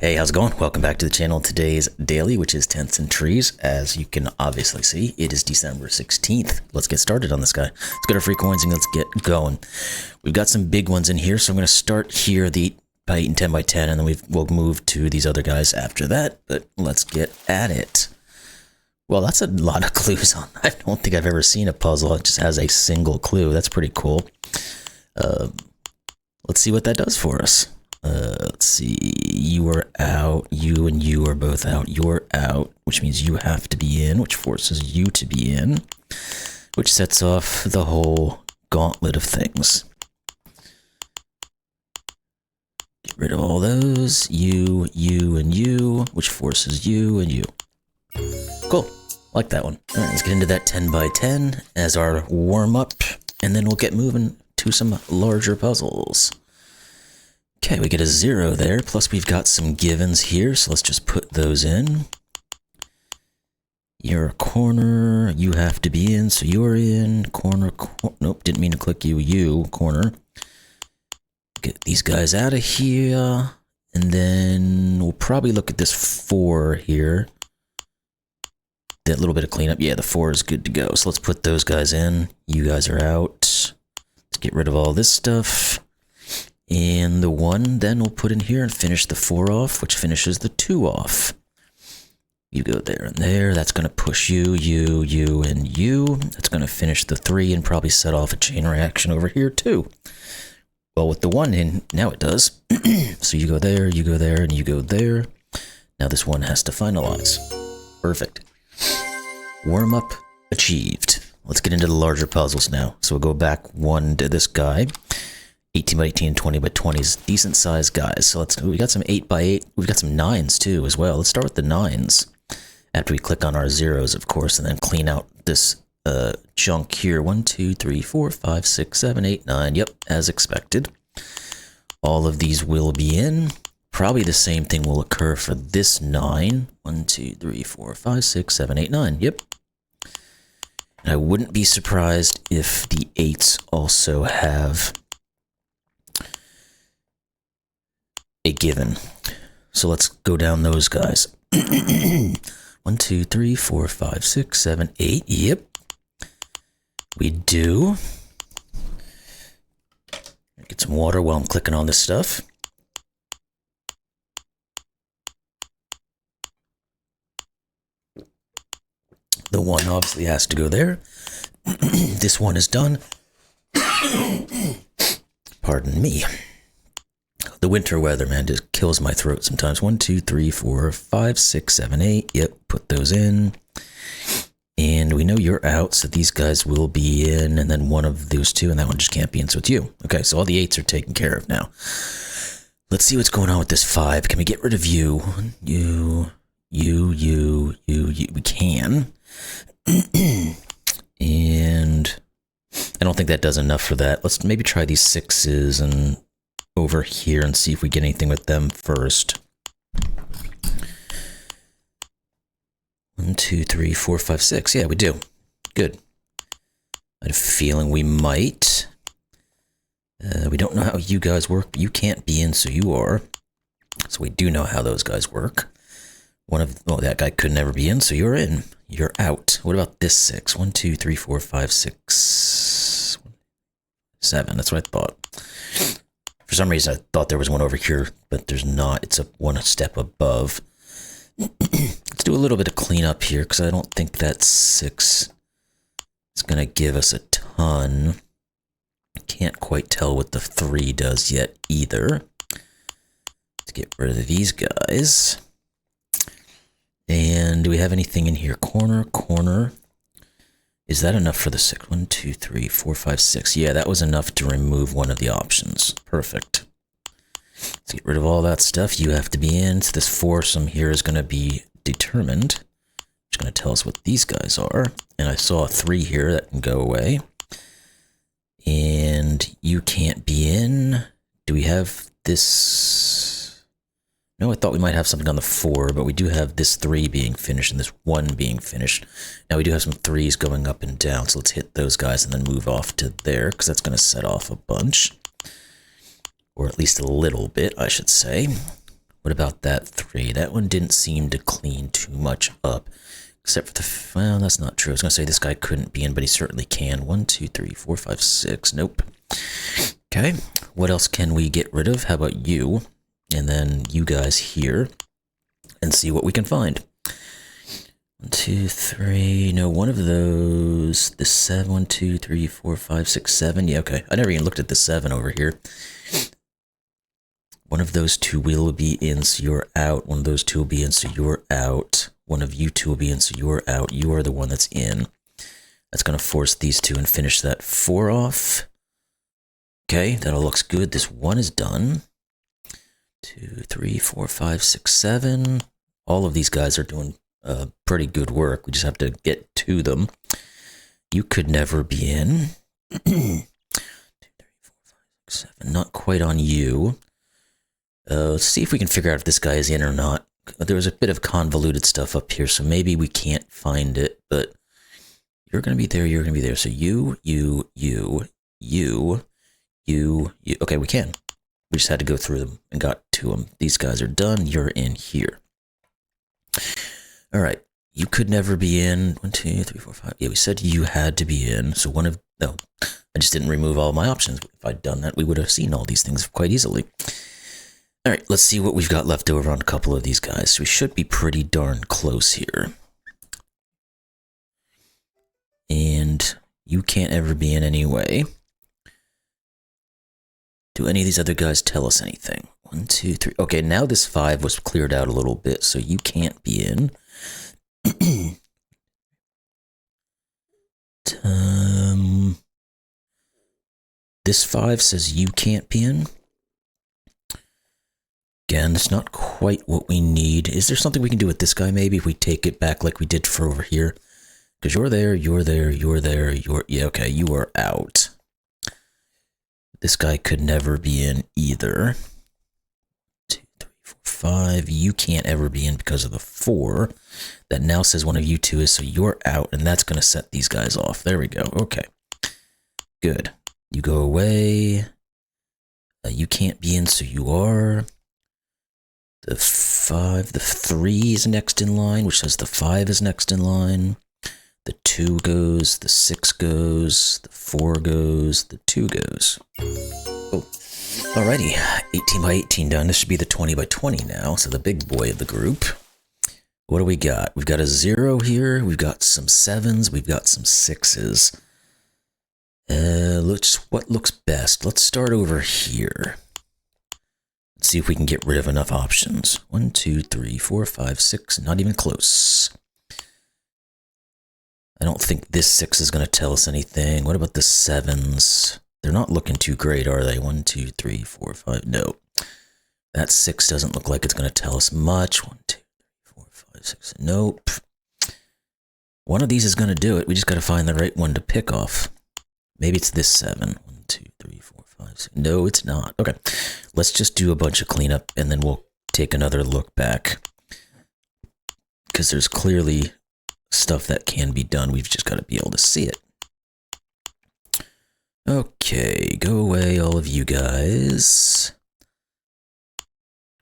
Hey, how's it going? Welcome back to the channel. Today's daily, which is tents and trees. As you can obviously see, it is December 16th. Let's get started on this guy. Let's get our free coins and let's get going. We've got some big ones in here, so I'm going to start here, the 8 by 8 and 10 by 10, and then we'll move to these other guys after that, but let's get at it. Well, that's a lot of clues on. I don't think I've ever seen a puzzle that just has a single clue. That's pretty cool. Let's see what that does for us. Let's see, you are out, you and you are both out, you're out, which means you have to be in, which forces you to be in, which sets off the whole gauntlet of things. Get rid of all those, you, and you, which forces you and you. Cool, like that one. All right, let's get into that 10 by 10 as our warm-up, and then we'll get moving to some larger puzzles. Okay, we get a 0 there, plus we've got some givens here, so let's just put those in. You're a corner, you have to be in, so you're in. Corner, nope, didn't mean to click you, corner. Get these guys out of here, and then we'll probably look at this 4 here. That little bit of cleanup, yeah, the 4 is good to go. So let's put those guys in, you guys are out. Let's get rid of all this stuff. And the 1 then we'll put in here and finish the 4 off, which finishes the 2 off. You go there and there. That's going to push you, and you. That's going to finish the 3 and probably set off a chain reaction over here too. Well, with the 1 in, now it does. So you go there, and you go there. Now this 1 has to finalize. Perfect. Warm up achieved. Let's get into the larger puzzles now. So we'll go back 1 to this guy. 18 by 18 and 20 by 20s, decent sized guys. So we got some 8 by 8. We've got some 9s too as well. Let's start with the 9s. After we click on our 0s, of course, and then clean out this junk here. 1, 2, 3, 4, 5, 6, 7, 8, 9. Yep, as expected. All of these will be in. Probably the same thing will occur for this 9. 1, 2, 3, 4, 5, 6, 7, 8, 9. Yep. And I wouldn't be surprised if the 8s also have a given. So let's go down those guys. 1, 2, 3, 4, 5, 6, 7, 8. Yep. We do. Get some water while I'm clicking on this stuff. The 1 obviously has to go there. This 1 is done. Pardon me. The winter weather, man, just kills my throat sometimes. 1, 2, 3, 4, 5, 6, 7, 8. Yep, put those in. And we know you're out, so these guys will be in, and then one of those 2, and that one just can't be in, so it's you. Okay, so all the 8s are taken care of now. Let's see what's going on with this 5. Can we get rid of you? You. We can. And I don't think that does enough for that. Let's maybe try these 6s and over here and see if we get anything with them first. 1, 2, 3, 4, 5, 6. Yeah, we do. Good. I had a feeling we might. We don't know how you guys work. You can't be in, so you are. So we do know how those guys work. That guy could never be in, so you're in. You're out. What about this 6? 1, 2, 3, 4, 5, 6, 7. That's what I thought. For some reason, I thought there was one over here, but there's not. It's one step above. Let's do a little bit of cleanup here, because I don't think that 6 is going to give us a ton. Can't quite tell what the 3 does yet either. Let's get rid of these guys. And do we have anything in here? Corner. Is that enough for the 6? 1, 2, 3, 4, 5, 6. Yeah, that was enough to remove one of the options. Perfect. Let's get rid of all that stuff. You have to be in. So this foursome here is going to be determined. It's going to tell us what these guys are. And I saw a 3 here that can go away. And you can't be in. Do we have this? No, I thought we might have something on the 4, but we do have this 3 being finished and this 1 being finished. Now we do have some 3s going up and down, so let's hit those guys and then move off to there, because that's going to set off a bunch. Or at least a little bit, I should say. What about that 3? That one didn't seem to clean too much up. Except for the... Well, that's not true. I was going to say this guy couldn't be in, but he certainly can. 1, 2, 3, 4, 5, 6. Nope. Okay. What else can we get rid of? How about you? And then you guys here. And see what we can find. 1, 2, 3. No, one of those. The 7. 1, 2, 3, 4, 5, 6, 7. Yeah, okay. I never even looked at the 7 over here. One of those 2 will be in, so you're out. One of those 2 will be in, so you're out. One of you 2 will be in, so you're out. You are the one that's in. That's going to force these 2 and finish that 4 off. Okay, that all looks good. This 1 is done. 2, 3, 4, 5, 6, 7. All of these guys are doing pretty good work. We just have to get to them. You could never be in. 2, 3, 4, 5, 6, 7. Not quite on you. Let's see if we can figure out if this guy is in or not. There was a bit of convoluted stuff up here, so maybe we can't find it, but you're going to be there, you're going to be there. So you. Okay, we can. We just had to go through them and got to them. These guys are done. You're in here. All right. You could never be in. 1, 2, 3, 4, 5. Yeah, we said you had to be in. So one of... No, I just didn't remove all my options. If I'd done that, we would have seen all these things quite easily. All right, let's see what we've got left over on a couple of these guys. We should be pretty darn close here. And you can't ever be in anyway. Do any of these other guys tell us anything? 1, 2, 3. Okay, now this 5 was cleared out a little bit, so you can't be in. This 5 says you can't be in. Again, it's not quite what we need. Is there something we can do with this guy maybe if we take it back like we did for over here? Because you're there, you're there, you're there, you're... Yeah, okay, you are out. This guy could never be in either. 2, 3, 4, 5. You can't ever be in because of the 4. That now says one of you 2 is, so you're out, and that's going to set these guys off. There we go. Okay. Good. You go away. You can't be in, so you are. The 5, the 3 is next in line, which says the 5 is next in line. The 2 goes, the 6 goes, the 4 goes, the 2 goes. Oh, alrighty, 18 by 18 done. This should be the 20 by 20 now, so the big boy of the group. What do we got? We've got a 0 here, we've got some 7s, we've got some 6s. What looks best? Let's start over here. Let's see if we can get rid of enough options. 1, 2, 3, 4, 5, 6, not even close. I don't think this 6 is going to tell us anything. What about the 7s? They're not looking too great, are they? 1, 2, 3, 4, 5. No. That 6 doesn't look like it's going to tell us much. 1, 2, 3, 4, 5, 6. Nope. One of these is going to do it. We just got to find the right one to pick off. Maybe it's this 7. 1, 2, 3, 4, 5, 6. No, it's not. Okay. Let's just do a bunch of cleanup, and then we'll take another look back. Because there's clearly stuff that can be done. We've just got to be able to see it. Okay, go away, all of you guys.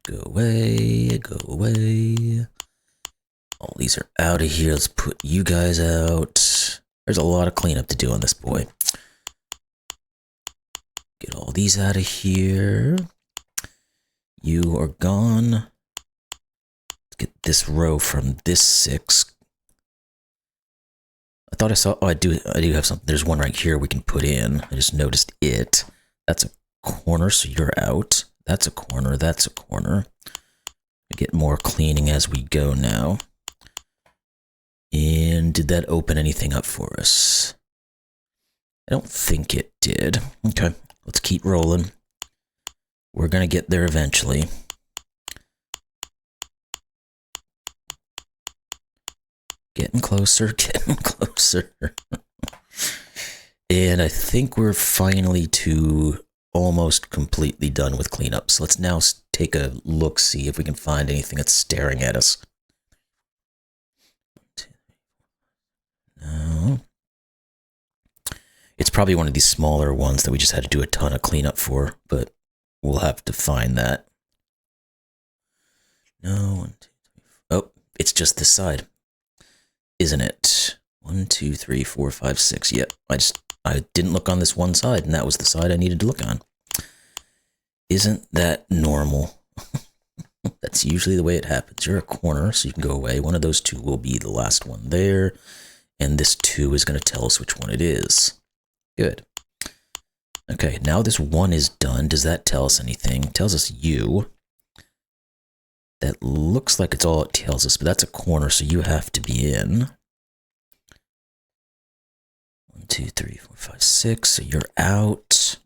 Go away, go away. All these are out of here. Let's put you guys out. There's a lot of cleanup to do on this boy. Get all these out of here. You are gone. Let's get this row from this 6. I thought I saw, oh, I do have something. There's one right here we can put in. I just noticed it. That's a corner, so you're out. That's a corner, that's a corner. I get more cleaning as we go now. And did that open anything up for us? I don't think it did. Okay, let's keep rolling. We're gonna get there eventually. Getting closer, getting closer. And I think we're finally to almost completely done with cleanup. So let's now take a look, see if we can find anything that's staring at us. No. It's probably one of these smaller ones that we just had to do a ton of cleanup for, but we'll have to find that. No, 1, 2, 3, 4. Oh, it's just this side, isn't it? 1, 2, 3, 4, 5, 6. Yep, I didn't look on this one side, and that was the side I needed to look on. Isn't that normal? That's usually the way it happens. You're a corner, so you can go away. One of those two will be the last one there, and this 2 is going to tell us which one it is. Good. Okay, now this 1 is done. Does that tell us anything? It tells us U. That looks like it's all it tells us, but that's a corner, so you have to be in. 1, 2, 3, 4, 5, 6, so you're out.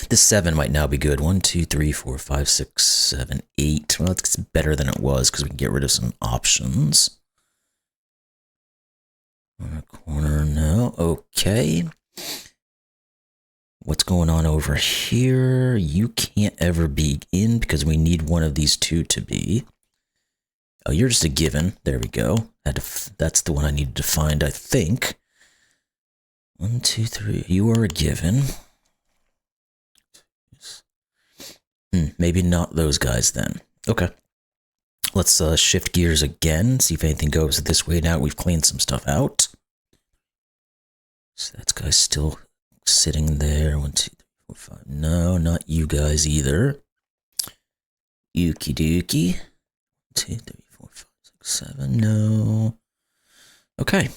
This 7 might now be good. 1, 2, 3, 4, 5, 6, 7, 8. Well, it's better than it was because we can get rid of some options. Corner, no. Okay. What's going on over here? You can't ever be in because we need one of these 2 to be. Oh, you're just a given. There we go. That's the one I needed to find, I think. 1, 2, 3. You are a given. Maybe not those guys then. Okay. Let's shift gears again, see if anything goes this way now. We've cleaned some stuff out. So that guy's still sitting there. 1, 2, 3, 4, 5. No, not you guys either. Yuki dookie. 1, 2, 3, 4, 5, 6, 7. No. Okay.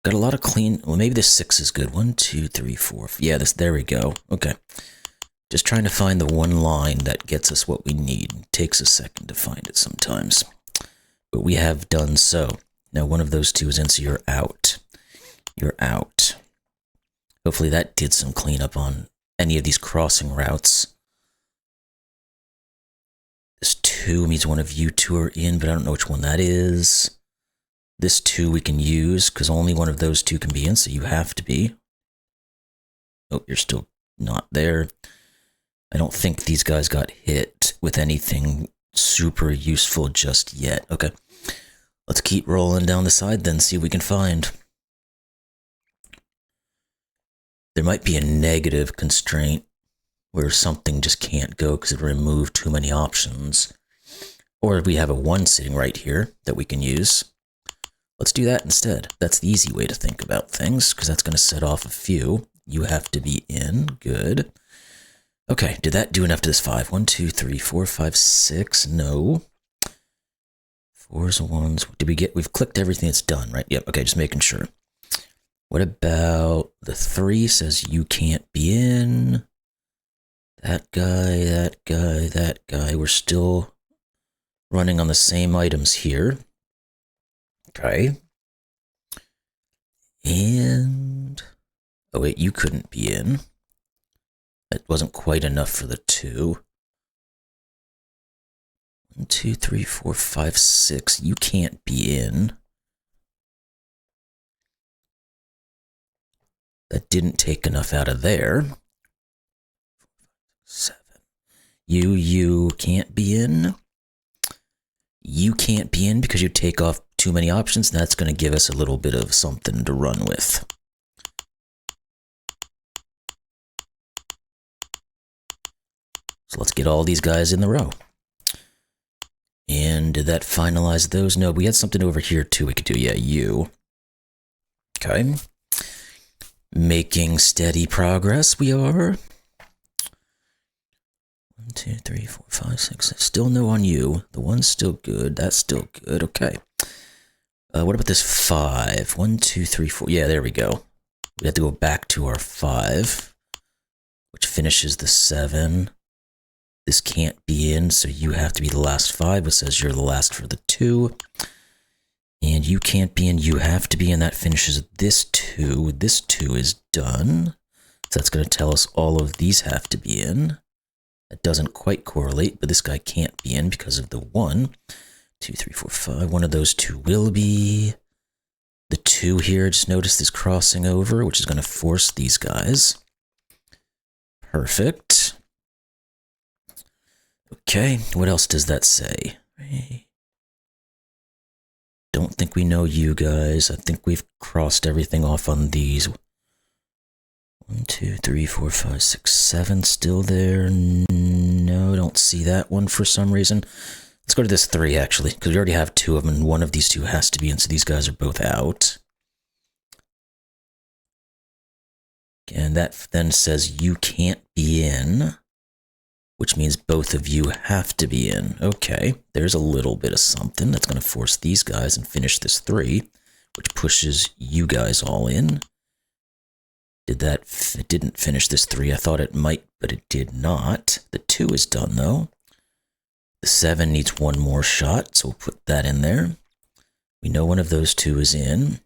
Got a lot of clean. Well, maybe this 6 is good. 1, 2, 3, 4. Yeah, there we go. Okay. Just trying to find the one line that gets us what we need. It takes a second to find it sometimes. But we have done so. Now one of those 2 is in, so you're out. You're out. Hopefully that did some cleanup on any of these crossing routes. This 2 means one of you 2 are in, but I don't know which one that is. This 2 we can use, because only one of those 2 can be in, so you have to be. Oh, you're still not there. I don't think these guys got hit with anything super useful just yet. Okay, let's keep rolling down the side then, see what we can find. There might be a negative constraint where something just can't go because it removed too many options. Or we have a 1 sitting right here that we can use. Let's do that instead. That's the easy way to think about things, because that's going to set off a few. You have to be in. Good. Okay, did that do enough to this 5? 1, 2, 3, 4, 5, 6. No. 4s and 1s. Did we get... We've clicked everything that's done, right? Yep, okay, just making sure. What about the 3 says you can't be in? That guy, that guy, that guy. We're still running on the same items here. Okay. And... Oh, wait, you couldn't be in. That wasn't quite enough for the 2. 1, 2, 3, 4, 5, 6. You can't be in. That didn't take enough out of there. 7. You can't be in. You can't be in because you take off too many options, and that's going to give us a little bit of something to run with. So let's get all these guys in the row. And did that finalize those? No, we had something over here too we could do. Yeah, you. Okay. Making steady progress, we are. 1, 2, 3, 4, 5, 6. Still no on you. The 1's still good. That's still good. Okay. What about this 5? 1, 2, 3, 4. Yeah, there we go. We have to go back to our 5, which finishes the 7. This can't be in, so you have to be the last 5, which says you're the last for the 2. And you can't be in, you have to be in. That finishes this 2. This 2 is done. So that's going to tell us all of these have to be in. That doesn't quite correlate, but this guy can't be in because of the 1. 2, 3, 4, 5. One of those 2 will be. The 2 here, just notice this crossing over, which is going to force these guys. Perfect. Okay, what else does that say? Don't think we know you guys. I think we've crossed everything off on these. 1, 2, 3, 4, 5, 6, 7 still there. No, don't see that one for some reason. Let's go to this 3 actually, because we already have 2 of them, and one of these 2 has to be in, so these guys are both out. And that then says you can't be in, which means both of you have to be in. Okay, there's a little bit of something that's going to force these guys and finish this 3, which pushes you guys all in. It didn't finish this 3. I thought it might, but it did not. The 2 is done though. The 7 needs one more shot, so we'll put that in there. We know one of those 2 is in.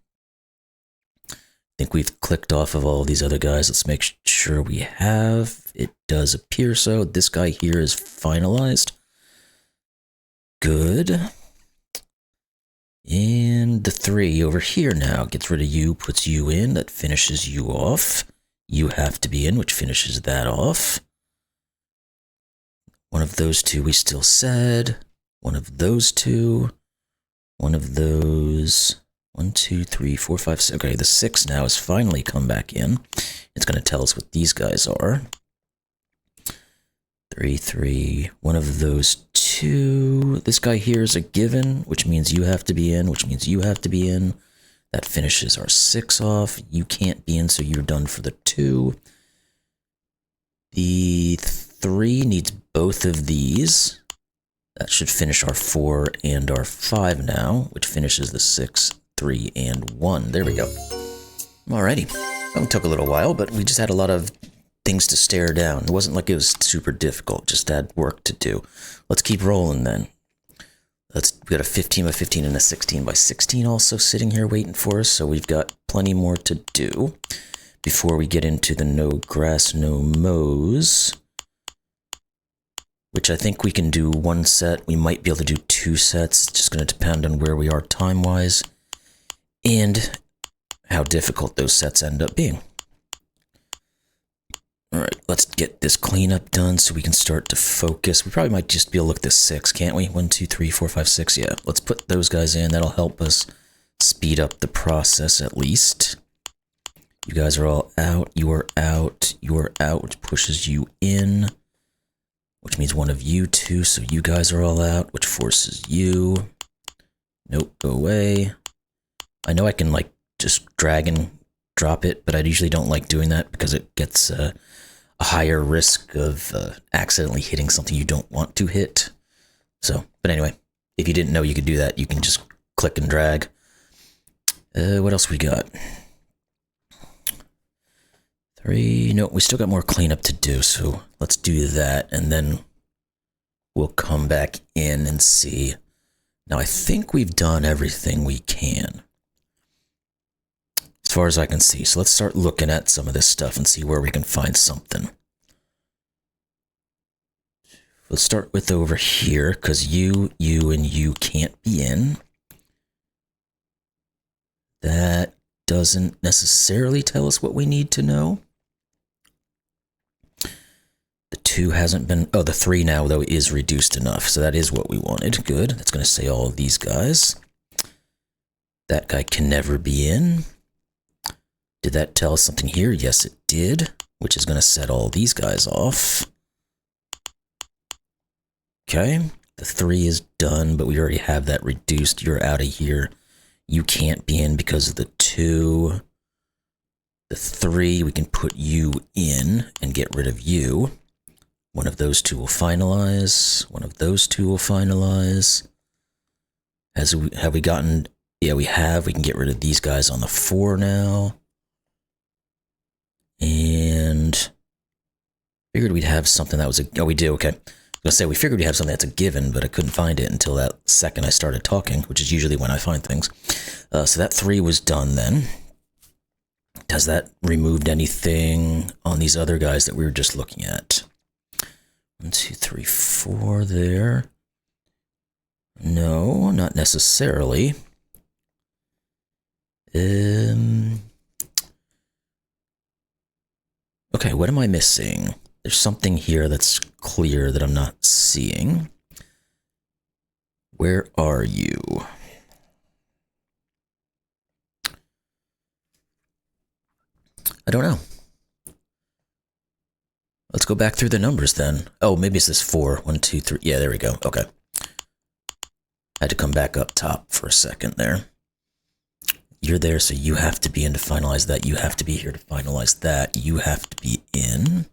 I think we've clicked off of all of these other guys. Let's make sure we have. It does appear so. This guy here is finalized. Good. And the 3 over here now gets rid of you, puts you in. That finishes you off. You have to be in, which finishes that off. One of those 2 we still said. One of those 2. One of those. 1, 2, 3, 4, 5, 6. Okay, the 6 now has finally come back in. It's going to tell us what these guys are. 3, 3. One of those 2. This guy here is a given, which means you have to be in, which means you have to be in. That finishes our 6 off. You can't be in, so you're done for the 2. The 3 needs both of these. That should finish our 4 and our 5 now, which finishes the 6, 3, and 1. There we go. Alrighty. It took a little while, but we just had a lot of things to stare down. It wasn't like it was super difficult, just had work to do. Let's keep rolling then. We got a 15 by 15 and a 16 by 16 also sitting here waiting for us, so we've got plenty more to do before we get into the no grass, no mows, which I think we can do 1 set. We might be able to do 2 sets. It's just going to depend on where we are time-wise and how difficult those sets end up being. All right, let's get this cleanup done so we can start to focus. We probably might just be able to look at this 6, can't we? 1, 2, 3, 4, 5, 6. Yeah, let's put those guys in. That'll help us speed up the process at least. You guys are all out. You are out. You are out, which pushes you in, which means one of you 2. So you guys are all out, which forces you. Nope, go away. I know I can like just drag and drop it, but I usually don't like doing that because it gets a higher risk of accidentally hitting something you don't want to hit. So, but anyway, if you didn't know you could do that, you can just click and drag. What else we got? 3, no, we still got more cleanup to do, so let's do that, and then we'll come back in and see. Now, I think we've done everything we can, as far as I can see. So let's start looking at some of this stuff and see where we can find something. Let's start with over here, because you, and you can't be in. That doesn't necessarily tell us what we need to know. The 2 hasn't been... Oh, the 3 now, though, is reduced enough, so that is what we wanted. Good. That's going to say all of these guys. That guy can never be in. Did that tell us something here? Yes, it did, which is going to set all these guys off. Okay, the 3 is done, but we already have that reduced. You're out of here. You can't be in because of the 2. The 3, we can put you in and get rid of you. One of those 2 will finalize. One of those 2 will finalize. Have we gotten... Yeah, we have. We can get rid of these guys on the 4 now. And figured we'd have something that was a... Oh, we do, okay. I was going to say, we figured we'd have something that's a given, but I couldn't find it until that second I started talking, which is usually when I find things. So that 3 was done then. Has that removed anything on these other guys that we were just looking at? 1, 2, 3, 4 there. No, not necessarily. Okay, what am I missing? There's something here that's clear that I'm not seeing. Where are you? I don't know. Let's go back through the numbers then. Oh, maybe it's this 4. 1, 2, 3. Yeah, there we go. Okay. Had to come back up top for a second there. You're there, so you have to be in to finalize that. You have to be here to finalize that. You have to be in.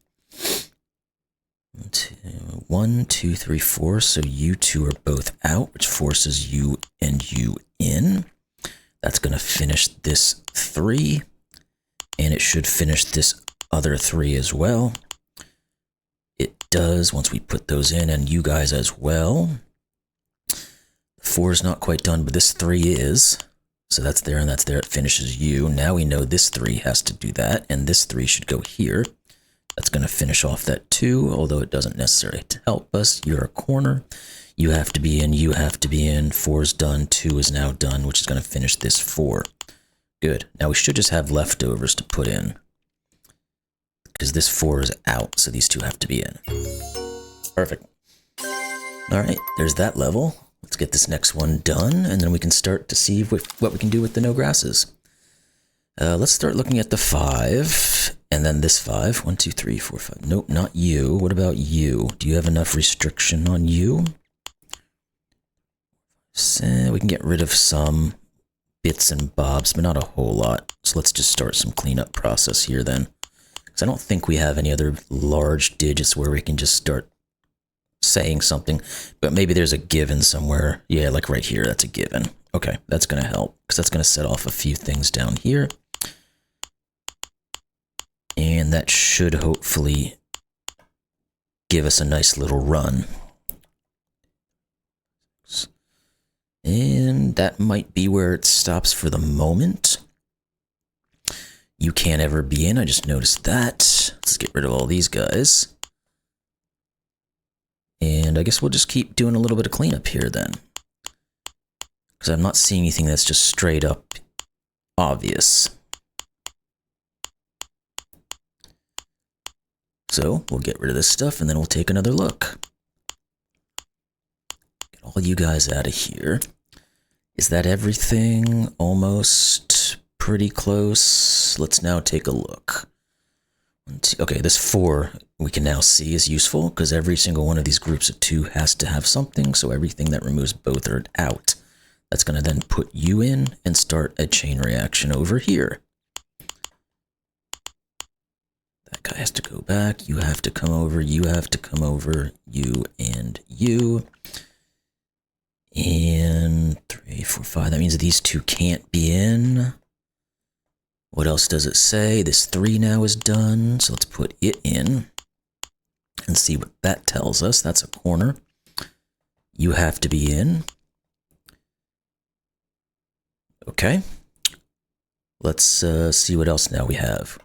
1, 2, 3, 4. So you two are both out, which forces you and you in. That's going to finish this 3. And it should finish this other 3 as well. It does once we put those in, and you guys as well. 4 is not quite done, but this 3 is. So that's there and that's there. It finishes you. Now we know this 3 has to do that, and this 3 should go here. That's going to finish off that 2, although it doesn't necessarily help us. You're a corner. You have to be in. You have to be in. 4 is done. 2 is now done, which is going to finish this 4. Good. Now we should just have leftovers to put in, because this 4 is out, so these 2 have to be in. Perfect. All right, there's that level. Let's get this next one done, and then we can start to see what we can do with the no grasses. Let's start looking at the 5, and then this 5. 1, 2, 3, 4, 5. Nope, not you. What about you? Do you have enough restriction on you? So we can get rid of some bits and bobs, but not a whole lot. So let's just start some cleanup process here then. Because I don't think we have any other large digits where we can just start saying something, but maybe there's a given somewhere. Yeah, like right here, that's a given. Okay, that's going to help, because that's going to set off a few things down here. And that should hopefully give us a nice little run. And that might be where it stops for the moment. You can't ever be in, I just noticed that. Let's get rid of all these guys. And I guess we'll just keep doing a little bit of cleanup here then, because I'm not seeing anything that's just straight up obvious. So we'll get rid of this stuff, and then we'll take another look. Get all you guys out of here. Is that everything? Almost. Pretty close. Let's now take a look. Okay, this 4 we can now see is useful, because every single one of these groups of 2 has to have something, so everything that removes both are out. That's going to then put you in and start a chain reaction over here. That guy has to go back, you have to come over, you have to come over, you and you. And 3, 4, 5, that means these 2 can't be in. What else does it say? This 3 now is done, so let's put it in and see what that tells us. That's a corner. You have to be in. Okay. Let's see what else now we have.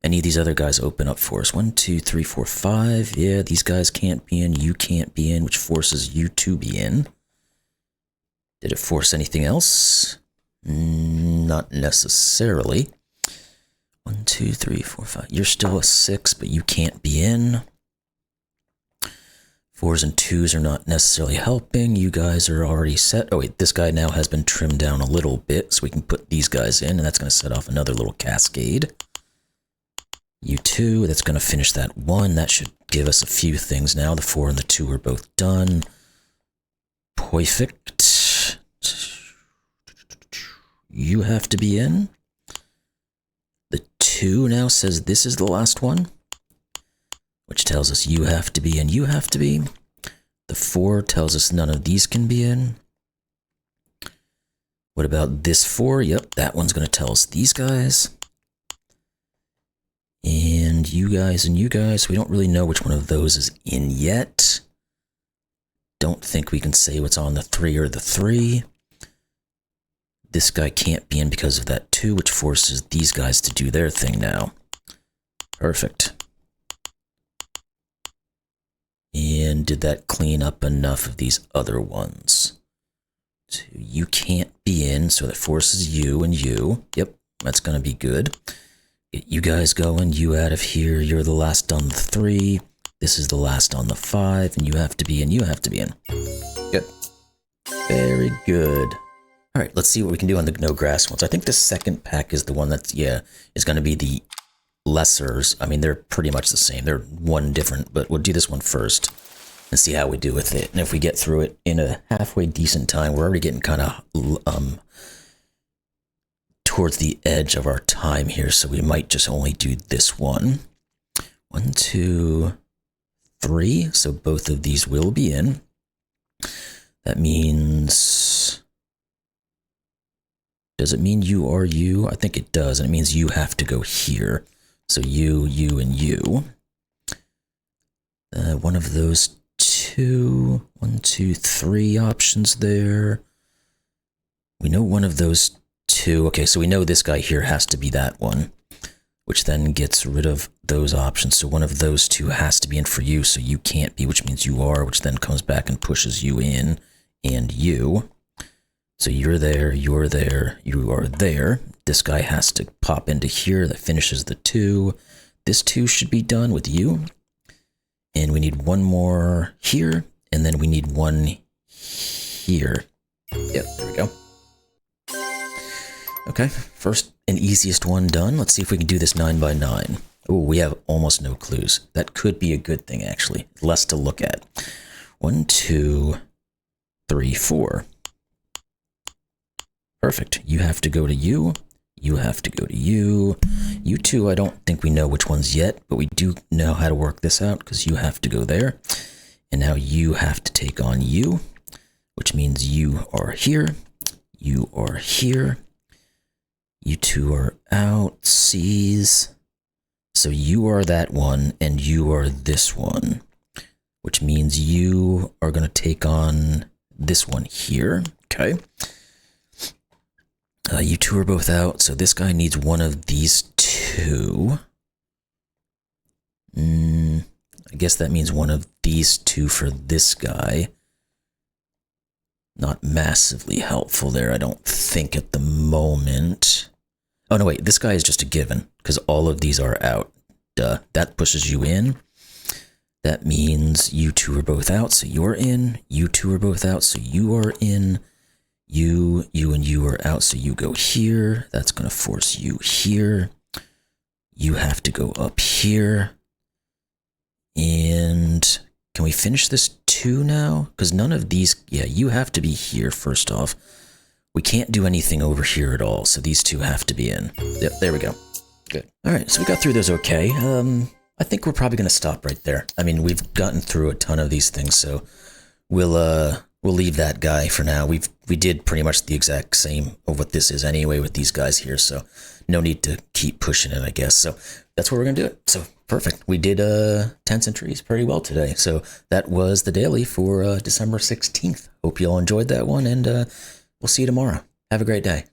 Any of these other guys open up for us. 1, 2, 3, 4, 5. Yeah, these guys can't be in. You can't be in, which forces you to be in. Did it force anything else? Not necessarily. 1, 2, 3, 4, 5. You're still a 6, but you can't be in. 4s and 2s are not necessarily helping. You guys are already set. Oh wait, this guy now has been trimmed down a little bit, so we can put these guys in, and that's going to set off another little cascade. You 2, that's going to finish that 1. That should give us a few things now. The 4 and the 2 are both done. Perfect. You have to be in. The 2 now says this is the last one, which tells us you have to be in, you have to be. The 4 tells us none of these can be in. What about this 4? Yep, that one's going to tell us these guys. And you guys, we don't really know which one of those is in yet. Don't think we can say what's on the 3 or the 3. This guy can't be in because of that 2, which forces these guys to do their thing now. Perfect. And did that clean up enough of these other ones? 2, you can't be in, so that forces you and you. Yep, that's going to be good. Get you guys going, you out of here. You're the last on the 3. This is the last on the 5, and you have to be in, you have to be in. Good. Very good. All right, let's see what we can do on the no grass ones. I think the second pack is the one that's, yeah, is going to be the lessers. I mean, they're pretty much the same. They're one different, but we'll do this one first and see how we do with it. And if we get through it in a halfway decent time, we're already getting kind of towards the edge of our time here, so we might just only do this one. 1, 2, 3. So both of these will be in. That means... Does it mean you are you? I think it does, and it means you have to go here. So you, and you. One of those two, 1, 2, 3 options there. We know one of those two. Okay, so we know this guy here has to be that one, which then gets rid of those options. So one of those two has to be in for you, so you can't be, which means you are, which then comes back and pushes you in, and you. So you're there, you're there, you are there. This guy has to pop into here. That finishes the 2. This 2 should be done with you. And we need one more here, and then we need one here. Yep, there we go. Okay, first and easiest one done. Let's see if we can do this 9 by 9. Oh, we have almost no clues. That could be a good thing, actually. Less to look at. 1, 2, 3, 4. Perfect. You have to go to you. You have to go to you. You two, I don't think we know which ones yet, but we do know how to work this out because you have to go there. And now you have to take on you, which means you are here. You are here. You two are out. C's. So you are that one, and you are this one, which means you are going to take on this one here. Okay. You two are both out, so this guy needs one of these two. I guess that means one of these two for this guy. Not massively helpful there, I don't think, at the moment. Oh, no, wait, this guy is just a given, because all of these are out. Duh, that pushes you in. That means you two are both out, so you're in. You two are both out, so you are in. You, and you are out, so you go here. That's going to force you here. You have to go up here. And can we finish this 2 now? Because none of these... Yeah, you have to be here, first off. We can't do anything over here at all, so these 2 have to be in. Yep, there we go. Good. All right, so we got through those okay. I think we're probably going to stop right there. I mean, we've gotten through a ton of these things, so we'll leave that guy for now. We did pretty much the exact same of what this is anyway with these guys here, so no need to keep pushing it, I guess. So that's where we're going to do it. So perfect. We did tents and trees pretty well today. So that was the daily for December 16th. Hope you all enjoyed that one, and we'll see you tomorrow. Have a great day.